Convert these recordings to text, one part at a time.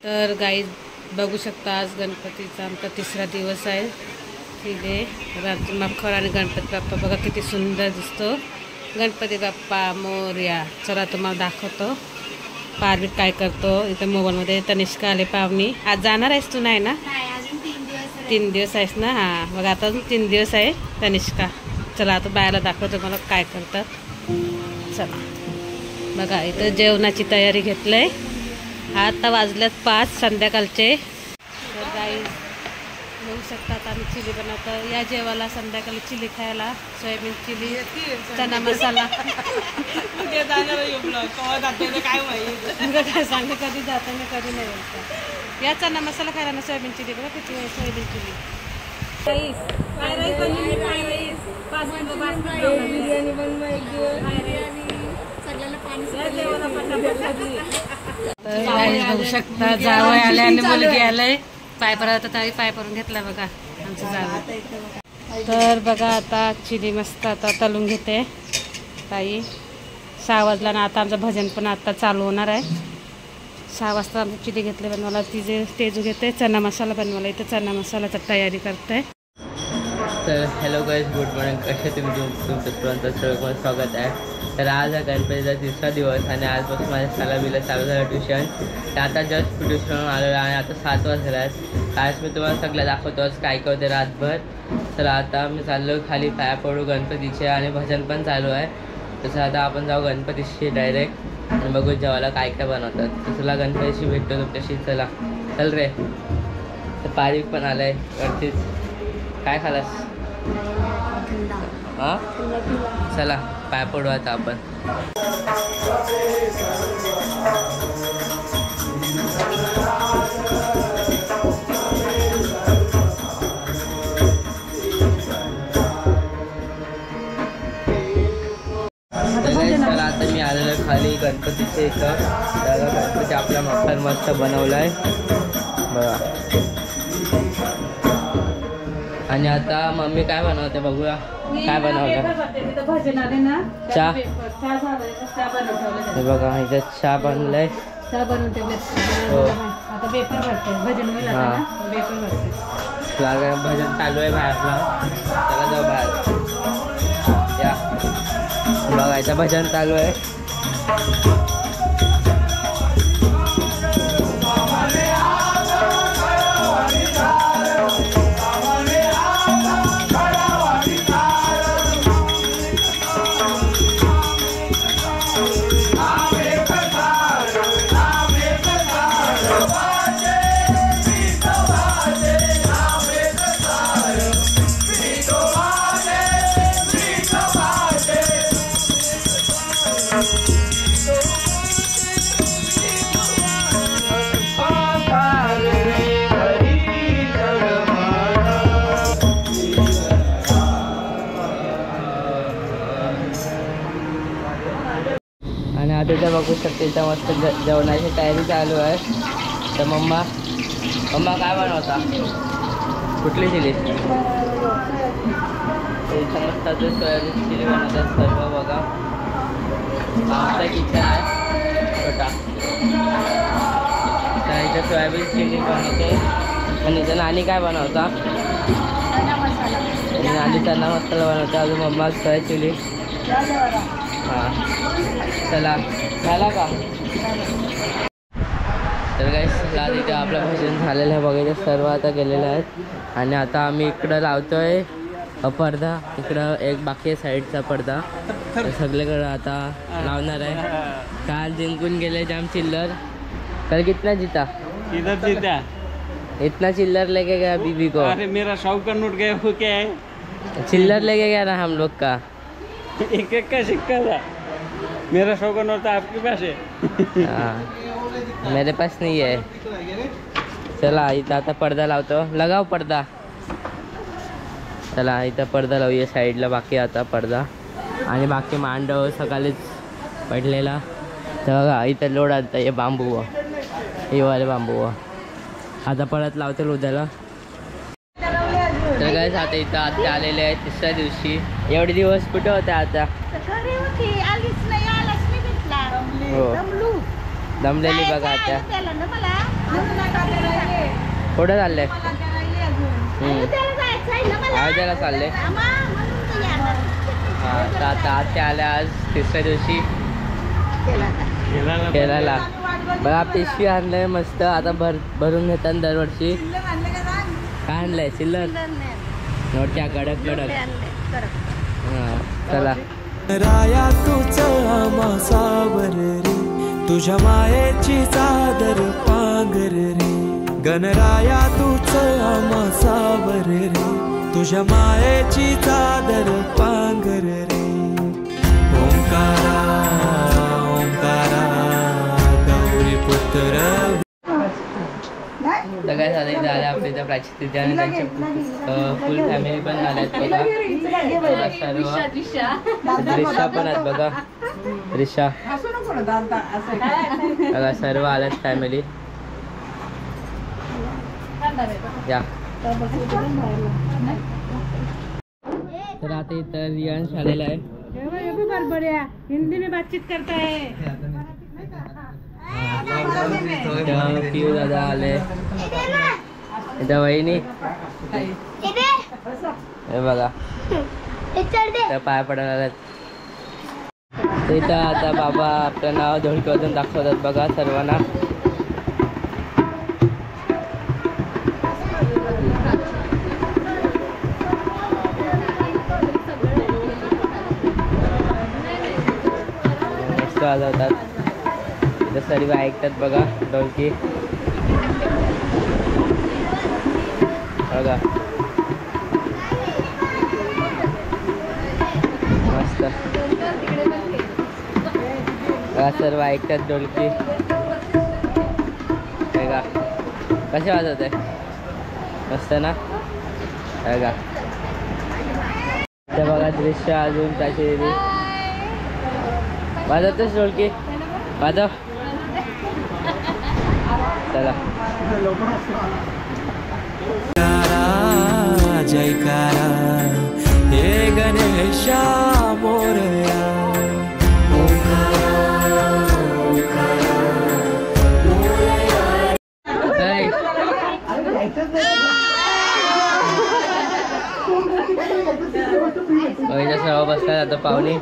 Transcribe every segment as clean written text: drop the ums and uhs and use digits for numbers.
तर गाईज बघू शकता आज गणपतीचा आमचा तिसरा दिवस आहे. तिथे मखर आणि गणपती बाप्पा बघा किती सुंदर दिसतो. गणपती बाप्पा मोरया. चला तुम्हाला दाखवतो पारवीत काय करतो. इथं मोबाईलमध्ये तनिष्का आले पाहुणी. आज जाणार आहेस तू? नाही ना, 3 दिवस आहेस ना. हां बघा आता 3 दिवस आहे तनिष्का. चला आता बायाला दाखवतो मला काय करतात. चला बघा इथं जेवणाची तयारी घेतलं आहे. आता वाजल्यात 5 संध्याकाळचे. तर गाईज बघू शकतात आम्ही चिली बनवतो. या जेवायला संध्याकाळी चिली खायला. सोयाबीन चिली, चना मसाला. काय सांगा कधी जाताना कधी नाही बोलता. या चना मसाला खायला ना सोयाबीन चिली. बघा किती आहे सोयाबीन चिली. बघू शकता जावई आले आणि मुलगी आलंय. पाय परत पाय परून घेतला बघा आमचं जावई. तर बघा आता चिली मस्त आता तळून घेते ताई. 6 वाजला ना. आता आमचं भजन पण आता चालू होणार आहे. 6 वाजता आमची चिली घेतली बनवायला. तिचे तेजू घेते चना मसाला बनवायला. इथं चना मसाल्याची तयारी करते. तर हॅलो गाईज, गुड मॉर्निंग. कसे तुमचं सर्व स्वागत आहे. तर आज आहे गणपतीचा तिसरा दिवस आणि आजपासून माझ्या शाळा चालू झालं ट्युशन. तर आता जस्ट ट्युशनवरून आलेलो आहे. आता 7 वाजले आहेत. आज मी तुम्हाला सगळं दाखवतोच काय काय होते रातभर. तर आता मी चाललो खाली पाया पडू गणपतीचे आणि भजन पण चालू आहे. तसं आता आपण जाऊ गणपतीशी डायरेक्ट आणि बघू जेवायला काय काय बनवतात. तर तुला गणपतीशी भेटतो तुमच्याशी. चला चल रे. तर पारिक पण आलं आहे वरतीच. काय खालास? हां चला पाय पडू आता आपण. चला आता मी आलेलो खाली गणपतीच्या इथं. त्याला गणपती आपला मखर मस्त बनवला आहे बघा. आणि आता मम्मी काय बनवते बघूया. काय बनवलं? चहा. हे बघा इथं चहा बनलाय. चहा बनवते. आता पेपर भरते. भजन होईल आता ना. पेपर भरते. भजन चालू आहे बाहेरला. चला जाऊ बाहेर. या बघायचं भजन चालू आहे. आणि आता तर बघू शकते इथं मस्त जेवणाची तयारी चालू आहे. तर मम्मा काय बनवता? कुठली चिली? इथं मस्त सोयाबीन चिली बनवतात सर्व बघा. आमचा किचन आहे छोटा. तर इथं सोयाबीन चिली बनवते. आणि इथं नानी काय बनवता? नानी चना मसाला बनवता. अजून मम्मा सोया चिली. हां चला झाला का? तर काय चला तिथे आपलं भजन झालेलं आहे बघायचं. सर्व आता गेलेलं आहेत. आणि आता आम्ही इकडं लावतोय पडदा. इकडं एक बाकी आहे साईडचा पडदा. तर सगळीकडं आता लावणार आहे. काल जिंकून गेले जाम चिल्लर. कल कितना जीता? इधर जीता. इतना चिल्लर लेके गया बीबी को. अरे मेरा 100 का नोट गया हो क्या है? चिल्लर लेके गया ना हम लोग का. एक का सिक्का था. मेरा 100 का नोट था आपके पास है? हाँ मेरे पास नहीं है. चला इथं आता पडदा लावतो. लगाव पडदा. चला इथं पडदा लावूया साईडला. बाकी आता पडदा आणि बाकी मांडव सकाळीच पडलेला. तर बघा इथं लोड आता हे बांबू हे वाले बांबू आता परत लावतील उद्याला. तर काय आता इथं आत्या आलेले आहे तिसऱ्या दिवशी. एवढे दिवस कुठे होते आता? हो दमलेली बघा आता. कुठं चाललंय? अयोध्याला चालले. हां तर आता आत्या आल्या आज तिसऱ्या दिवशी खेळायला. बघा पिशवी आणलंय मस्त. आता भरून घेतात दरवर्षी. काय आणलंय? चिल्लर नोट्या कडक कडक. हां चला. राया तुझ आमासावर रे तुझ्या मायेची चादर पांगर रे. गणराया तुझ आमासावर रे तुझ्या मायेची चादर पांगर रे. ओंकारा ओंकारा गौरी पुत्र. सगळ्या झालं इथं आल्या आपल्या इथं प्राची आणि त्यांचे फुल फॅमिली पण आल्यात बघा. सर्व रिक्षा पण आहेत बघा. रिक्षा बघा सर्व आल्यात फॅमिली. या तर आता इथं रियांश आलेला आहे. हिंदी में बातचीत करता है. पिऊ दादा आले. इथं वहिनी हे बघा पाय पडायला आल्यात. इथं आता बाबा आपलं नाव ढोलकीवरून दाखवतात बघा सर्वांना. मस्त वाजवतात. इथं सर्व ऐकतात बघा ढोलकी बघा मस्त. बघा सर्व ऐकतात ढोलकी बघा कसे वाजवत आहे मस्त ना बघा. तर बघा दृश्य अजून त्याची वाजवतेस ढोलकी वाजव. चला जयकारा हे गणेशा मोरया. इथं सर्व बसतात आता पाहुणे.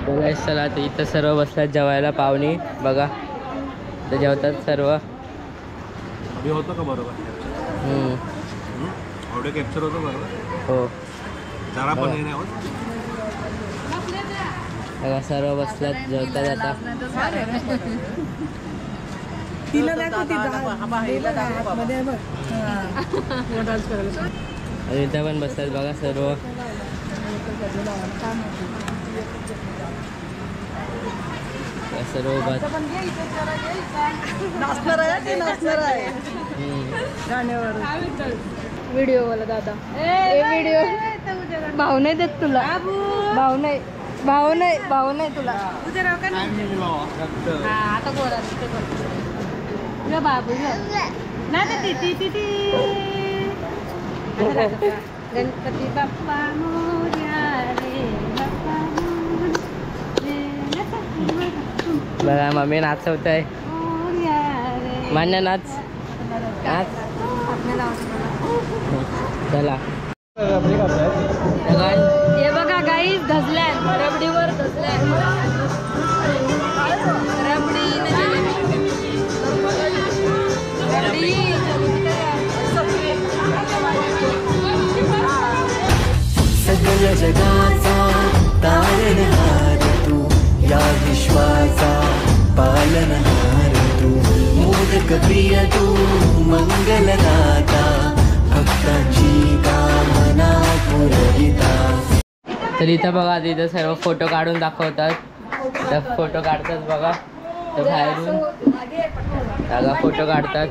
बघा चला आता इथं सर्व बसतात जेवायला पाहुणे बघा. तर जेवतात सर्व. होतं का बरोबर? ऑडिओ कॅप्चर होतो बरोबर? हो जरा पण नाही होत. बघा सर्व बसल्यात जेवतात आता. इथं पण बसतात बघा सर्व. सर्व व्हिडिओ वाला दादा व्हिडिओ भाव नाही देत तुला. भाव नाही तुला. आता बोला बाबू गणपती बाप्पा मोरया रे बाप्पा बघा मम्मी नाचवत आहे. मान्य नाच नाच. चला हे बघा गाईस धजल्यात रबडीवर धजल्यात. रबडी सगळ्या जगाचा तारणहार तू या विश्वाचा पालनहार तू. मोदक प्रिय तू मंगलदाता भक्तांची कामना पुरविता. तर इथं बघा तिथं सर्व फोटो काढून दाखवतात. तर फोटो काढतात बघा. तर बाहेरून बघा फोटो काढतात.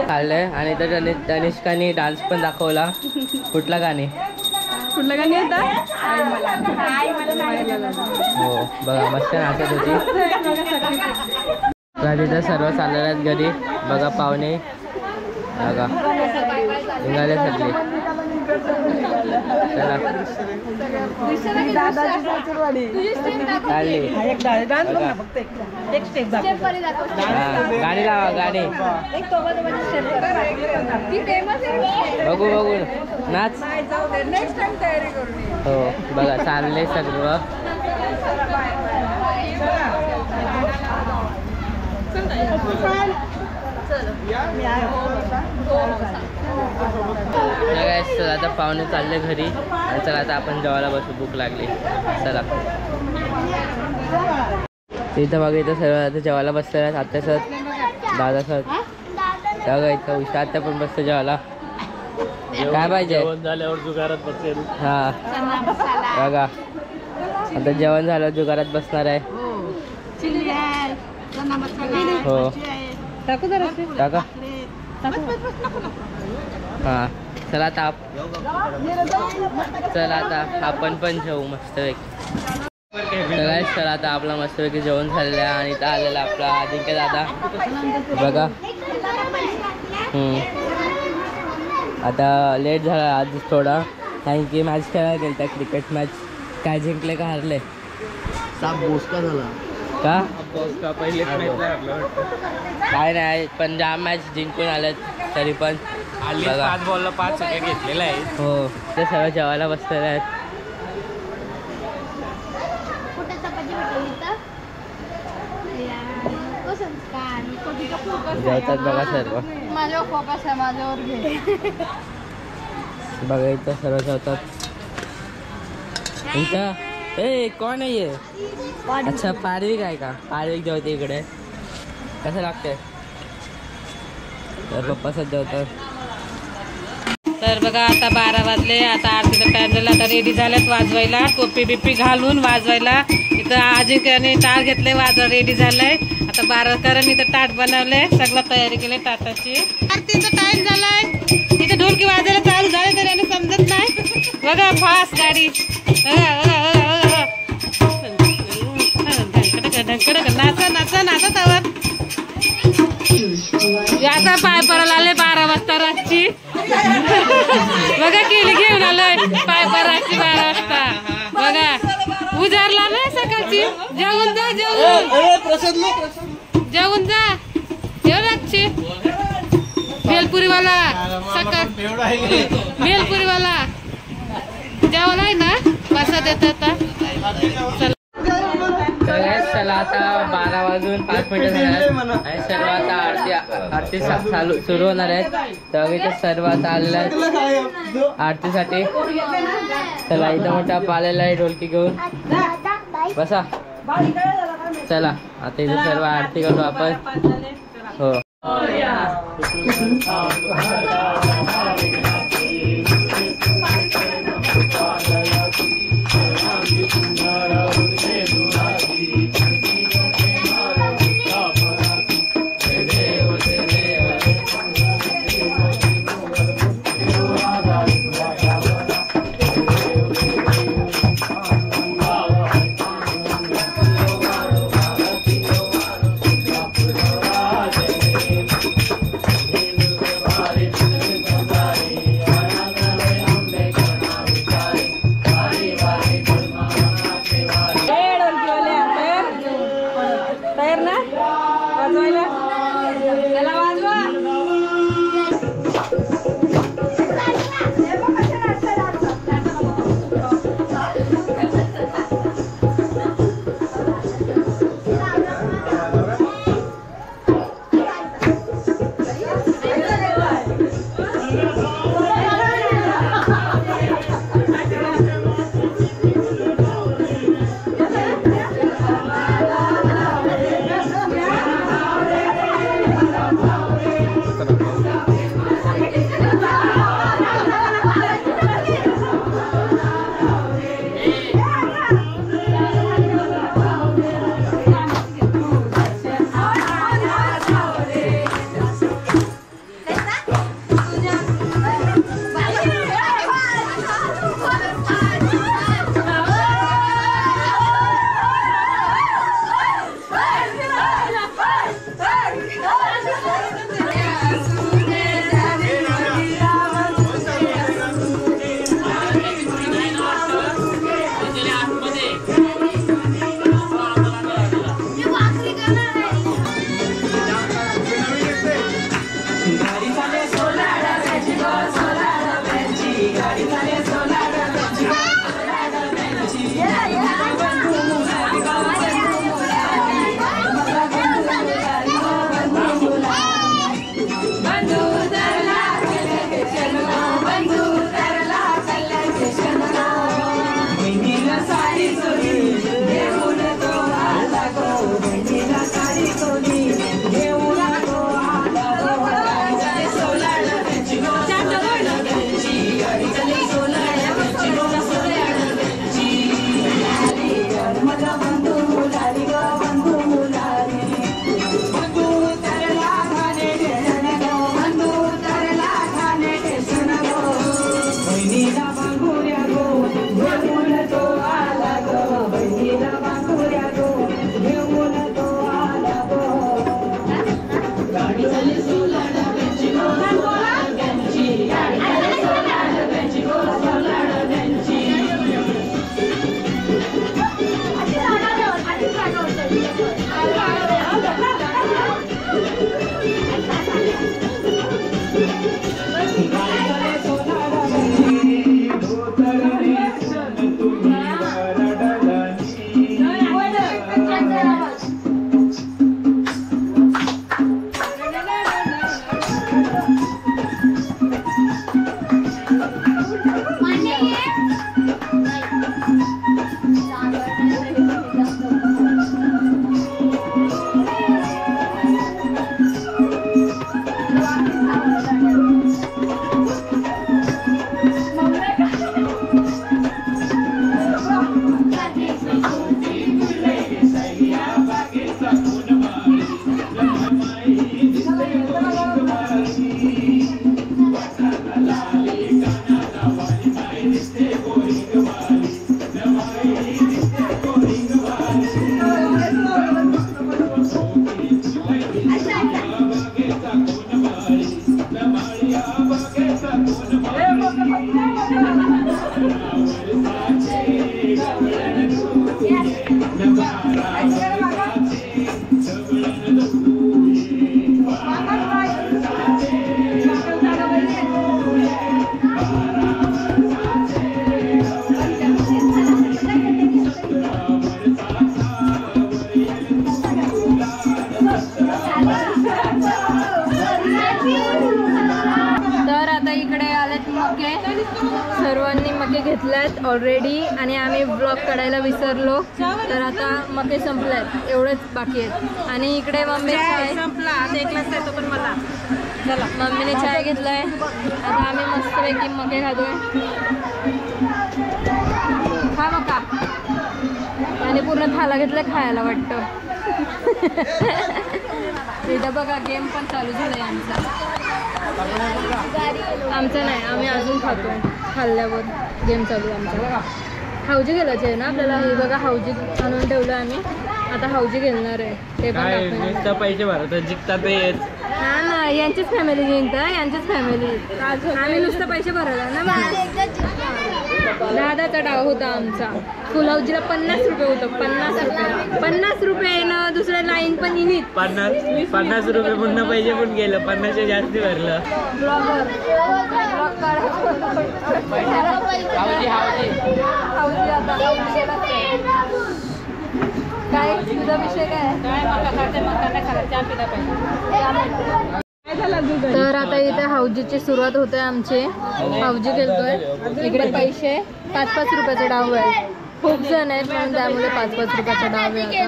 खाल्लंय आणि तर तनिष्काने डान्स पण दाखवला. कुठला गाणे? कुठलं गाणी येतं? हो बघा मस्त नाचत होती. तिथं सर्व चाललेले आहेत घरी. बघा पाहुणे बघा निघाले सगळे. चला चालली. गाणी लावा गाणी. बघू बघू नाच. हो बघा चालले सर्व. चला आता पाहुणे चालले घरी आणि चला आता आपण जेवायला बसू. भूक लागली. चला तिथं बघा इथं सर्व आता जेवायला बसले आहेत. आता सर दादा सर बघा इथं उषा आता पण बसतं जेवायला. काय पाहिजे? झाल्यावर जुगारात बसेल. हा बघा आता जेवण झालं जुगारात बसणार आहे. हो टाका. हा चला आता आपण पण जेवू मस्तपैकी. चला आता आपला मस्तपैकी जेवण झालेलं आहे आणि इथं आलेला आपला अजिंक्य दादा बघा. आता लेट झाला आज थोडा कारण की मॅच खेळायला गेलं त्या क्रिकेट मॅच. काय जिंकले का हारले? बोसका झाला का? पहिले काय नाही पण जाम मॅच जिंकून आलेत तरी पण. 5 बॉलला 5 विकेट घेतलेला आहे. हो ते सगळं जेवायला बसलेले आहेत. जेवतात बघा सर्व. माझ्यावर फोकस आहे, माझ्यावर घे. बघा इथं सर्व जेवतात. इथं ए कोण आहे? अच्छा पारविक आहे का? पारविक जेवते इकडे. कसं लागतंय? तर पप्पा सध्या जेवतात. तर बघा आता 12 वाजले. आता आरतीचा टाइम झाला. आता रेडी झाल्यात वाजवायला. टोपी बिप्पी घालून वाजवायला. इथं अजिंक्याने ताट घेतले वाजवा रेडी झालंय. आता 12 इथं ताट बनवलंय. सगळं तयारी केली ताटाची. आरतीचा टाइम झालाय. इथं ढोलकी वाजायला चालू झाले तरी आणि समजत नाही. बघा फास्ट गाडी. नाचा नाचा नाचा तावर. आता पाय परायला आले 12 वाजता रातची. बघा केली घेऊन आलोय पाय पराची 12 वाजता. बघा उजारला ना सकाळची. जेवून जा जेवून जा. जेवण रातची भेलपुरीवाला सकाळ भेलपुरीवाला जेवण आहे ना कसा देतात. चला आता 12 वाजून 5 मिनिटं झाले आणि सर्व आता आरती सुरू होणार आहेत. तर इथे सर्व आता आलेला आहेत आरतीसाठी. चला इथं मोठा पालेला आहे ढोलकी घेऊन. बसा. चला आता इथे सर्व आरती करू आपण. हो तर आता इकडे आलेत मके, सर्वांनी मके घेतल्यात ऑलरेडी आणि आम्ही ब्लॉग काढायला विसरलो, तर आता मके संपल्यात, एवढेच बाकी आहेत. आणि इकडे मम्मी चाय संपला, आता एक ग्लास येतो पण मला. चला, मम्मीने चाय घेतलाय, आता आम्ही मस्तपैकी मके खातोय. खा मका, आणि पूर्ण थाला घेतलाय खायला वाटतं. इथं बघा गेम पण चालू झालाय आमचा नाही, आम्ही अजून खातो, खाल्ल्यावर गेम चालू आमचा. हाऊजी गेलाच आहे ना आपल्याला, हे बघा हाऊजी आणून ठेवलं आम्ही, आता हाऊजी घेणार आहे ते पण पैसे भरत जिंकतात हा ना, यांचीच फॅमिली जिंकतं, यांचीच फॅमिली, आम्ही नुसतं पैसे भरला ना. 10चा डाव होता आमचा. फुल हाऊजीला 50 रुपये होतं, 50 रुपये ना. दुसऱ्या लाईन पण इनित 50 रुपये पुन्हा पैसे पण गेलं, 50 जास्ती भरलं. काय तुझा विषय काय? तर आता इथे हाऊजीची सुरुवात होते आमची. हाऊजी खेळतोय, इकडे पैसे 5-5 रुपयाचा डाव आहे. खूप जण आहेत म्हणून त्यामुळे 5-5 रुपयाचा डाव आहे.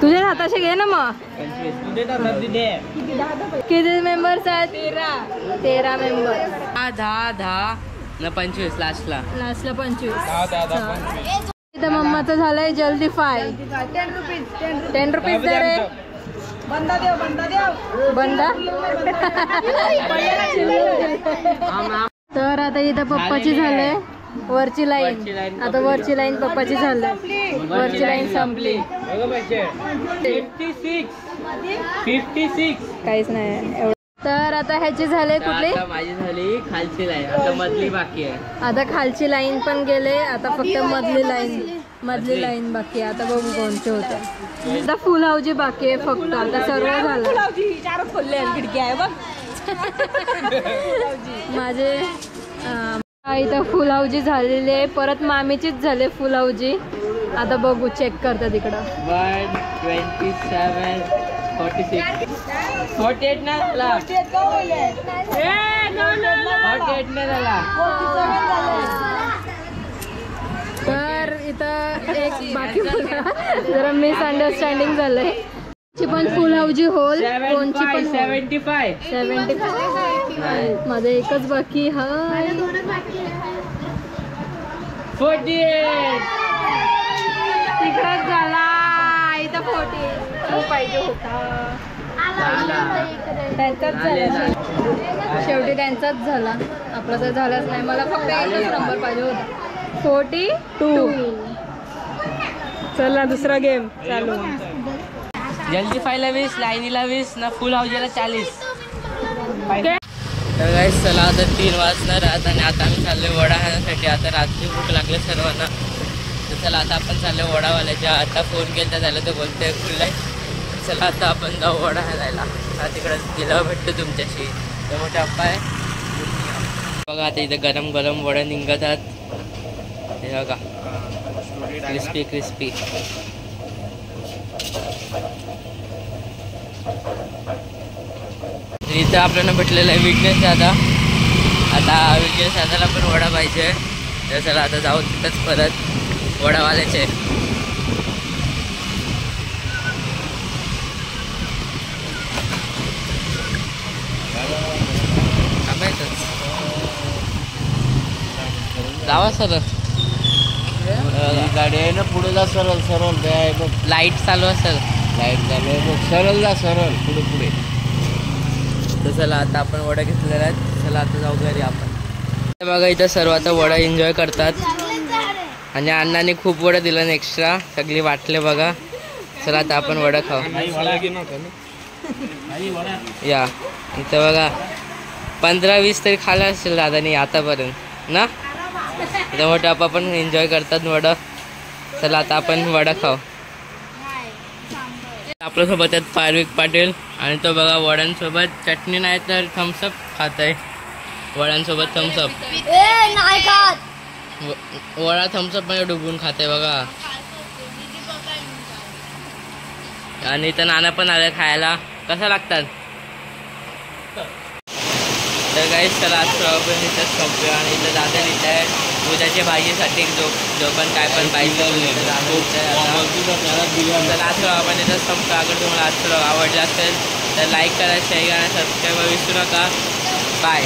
तुझ्या हाताशी घे ना मग. किती मेंबर्स आहेत? 13 मेंबर. 10 25 लास्टला 25. इथं मम्माचं झालंय जल्दी फाय. 10 रुपीज दे रे. बंदा तर आता इथं पप्पाची झालंय वरची लाईन. आता वरची लाईन पप्पाची झाली, वरची लाईन संपली. 56 काहीच नाही. तर आता ह्याची झाले कुठली? माझी झाली खालची लाईन, आता मधली बाकी आहे. आता खालची लाईन पण गेले, आता फक्त मधली लाईन बाकी आहे. आता बघू कोणते होते. आता फुल हाऊजी बाकी आहे फक्त, आता सर्व झालं. चार खोलले खिडकी आहे बघ. माझे इथं फुलावजी झालेली आहे, परत मामीचीच झाले फुलावजी. आता बघू, चेक करता तिकडं. 127 46 48 ना झाला, 48 ना झाला. तर इथं एक बाकी जरा मिसअंडरस्टँडिंग झालंय. ची पण फुलावजी होल, कोणची पण 75 75. माझं एकच बाकी. हा 48 तिकडच झाला. इथं 40 पाहिजे होता, त्यांचाच झाला. शेवटी त्यांचाच झाला, आपला तर झालाच नाही. मला फक्त एकच नंबर पाहिजे होता, 42. चला दुसरा गेम चालू. जल्दी फायला 20, लाईनीला 20 ना, फुल हाऊजीला 40. तर गाईस चला आता 3 वाजणार आहात आणि आता आम्ही चाललो वडा खाण्यासाठी. आता रात्री भूक लागले सर्वांना, तर चला आता आपण चाललो वडावाल्याच्या. आता फोन केला झालं तर बोलतोय खुल्लं आहे. चला आता आपण जाऊ वडा खायला. आता तिकडं गेल्यावर भेटतो तुमच्याशी. तर मोठे अप्पा आहे बघा. आता इथे गरम गरम वडा निघतात, हे बघा, क्रिस्पी क्रिस्पी. इथं आपल्याला भेटलेलं आहे विघ्नेश दादा. आता विघ्नेश दादाला पण वडा पाहिजे, तर चला आता जाऊ तिथंच परत वडावाल्याचे. जावा सर, गाडी आहे ना पुढे जा, सरळ सरळ द्याय बघ, लाईट चालू असेल, लाईट चालू आहे बघ, सरळ जा, सरळ पुढे पुढे. तर चला आता आपण वडा घेतलेला आहे. चला आता जाऊ घरी आपण. बघा इथं सर्व आता वडा एन्जॉय करतात आणि अण्णाने खूप वडा दिला ना एक्स्ट्रा, सगळी वाटले बघा. चला आता आपण वडा खाऊ. या इथं बघा 15-20 तरी खाल्ला असेल दादानी आतापर्यंत ना. इथं मोठे आप्पा पण एन्जॉय करतात वडा. चला आता आपण वडा खाऊ. आपल्यासोबत आहेत पार्विक पाटील आणि तो बघा वड्यांसोबत चटणी नाही तर थम्सअप खात आहे. वड्यांसोबत थम्सअप, वडा थम्सअप मध्ये डुबून खाते बघा. आणि इथं नाना पण आले खायला. कसं लागतात तर काही. चला आज पण इथंच संपूया आणि इथं दादा इथं आहे उद्याच्या भाजीसाठी जो पण काय पण पाहिजे. तर आज आपण इथं संपतो. अगर तुम्हाला आज आवडलं असेल तर लाईक करा, शेअर करा, सबस्क्राईब विसरू नका. बाय.